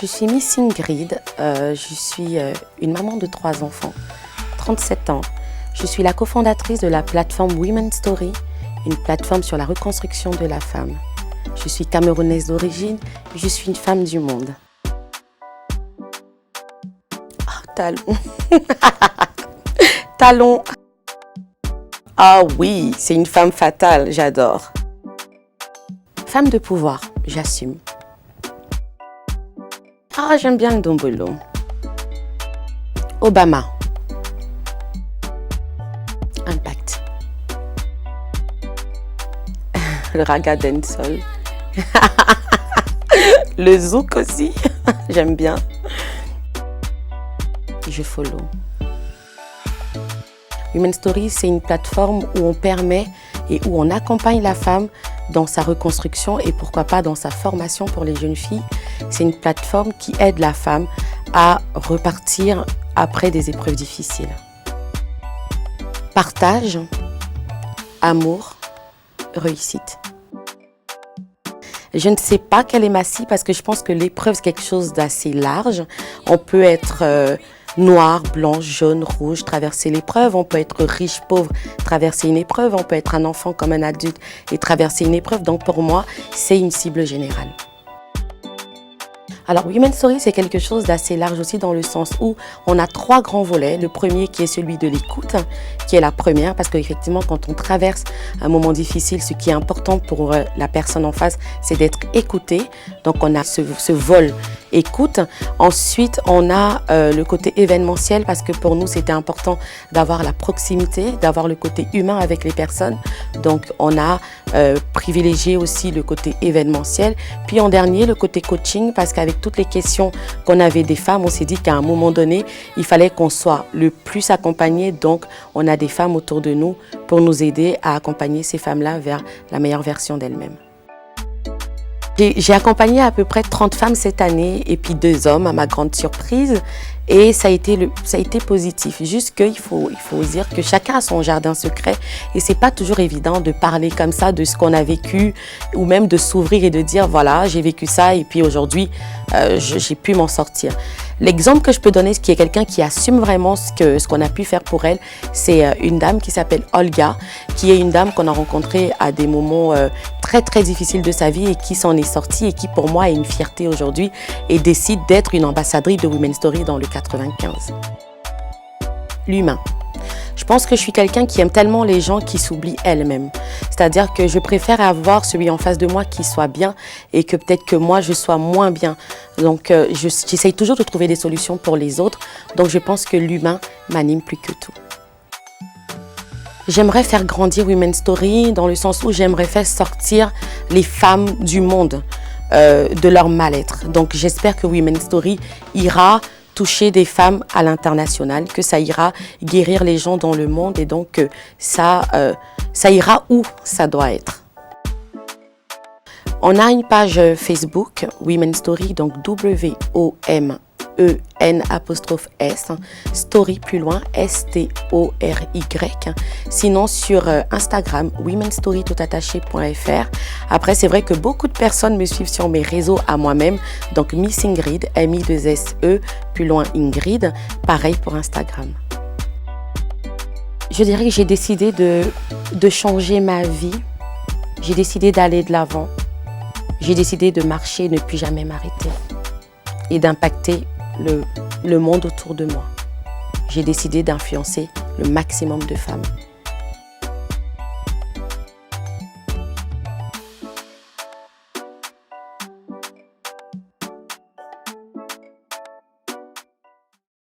Je suis Miss Ingrid, je suis une maman de 3 enfants, 37 ans. Je suis la cofondatrice de la plateforme Women's Story, une plateforme sur la reconstruction de la femme. Je suis camerounaise d'origine et je suis une femme du monde. Oh, talon. Talon. Ah oui, c'est une femme fatale, j'adore. Femme de pouvoir, j'assume. Ah, j'aime bien le dombolo. Obama. Impact. Le raga dancehall. Le zouk aussi, j'aime bien. Je follow. Women's Story, c'est une plateforme où on permet et où on accompagne la femme dans sa reconstruction et pourquoi pas dans sa formation pour les jeunes filles. C'est une plateforme qui aide la femme à repartir après des épreuves difficiles. Partage, amour, réussite. Je ne sais pas quelle est ma cible parce que je pense que l'épreuve c'est quelque chose d'assez large. On peut être noir, blanc, jaune, rouge, traverser l'épreuve. On peut être riche, pauvre, traverser une épreuve. On peut être un enfant comme un adulte et traverser une épreuve. Donc pour moi, c'est une cible générale. Alors, Women's Story, c'est quelque chose d'assez large aussi dans le sens où on a 3 grands volets. Le premier qui est celui de l'écoute, qui est la première, parce qu'effectivement, quand on traverse un moment difficile, ce qui est important pour la personne en face, c'est d'être écouté. Donc, on a ce vol écoute. Ensuite, on a le côté événementiel, parce que pour nous, c'était important d'avoir la proximité, d'avoir le côté humain avec les personnes. Donc, on a privilégié aussi le côté événementiel. Puis, en dernier, le côté coaching, parce qu'avec toutes les questions qu'on avait des femmes, on s'est dit qu'à un moment donné, il fallait qu'on soit le plus accompagné. Donc, on a des femmes autour de nous pour nous aider à accompagner ces femmes-là vers la meilleure version d'elles-mêmes. J'ai accompagné à peu près 30 femmes cette année et puis 2 hommes à ma grande surprise. Et ça a été positif. Juste qu'il faut dire que chacun a son jardin secret et c'est pas toujours évident de parler comme ça de ce qu'on a vécu ou même de s'ouvrir et de dire voilà, j'ai vécu ça et puis aujourd'hui, j'ai pu m'en sortir. L'exemple que je peux donner, qui est quelqu'un qui assume vraiment ce qu'on a pu faire pour elle, c'est une dame qui s'appelle Olga, qui est une dame qu'on a rencontrée à des moments très très difficiles de sa vie et qui s'en est sortie et qui pour moi est une fierté aujourd'hui et décide d'être une ambassadrice de Women's Story dans le 95. L'humain. Je pense que je suis quelqu'un qui aime tellement les gens qui s'oublient elles-mêmes. C'est-à-dire que je préfère avoir celui en face de moi qui soit bien et que peut-être que moi je sois moins bien. Donc j'essaye toujours de trouver des solutions pour les autres. Donc je pense que l'humain m'anime plus que tout. J'aimerais faire grandir Women's Story dans le sens où j'aimerais faire sortir les femmes du monde de leur mal-être. Donc j'espère que Women's Story ira toucher des femmes à l'international, que ça ira guérir les gens dans le monde et donc ça ira où ça doit être. On a une page Facebook, Women's Story, donc WOMEN', Story plus loin, STORY. Sinon sur Instagram, womenstorytoutattaché.fr. Après, c'est vrai que beaucoup de personnes me suivent sur mes réseaux à moi-même. Donc Miss Ingrid, MI2SE, plus loin Ingrid. Pareil pour Instagram. Je dirais que j'ai décidé de changer ma vie. J'ai décidé d'aller de l'avant. J'ai décidé de marcher et ne plus jamais m'arrêter. Et d'impacter le monde autour de moi. J'ai décidé d'influencer le maximum de femmes.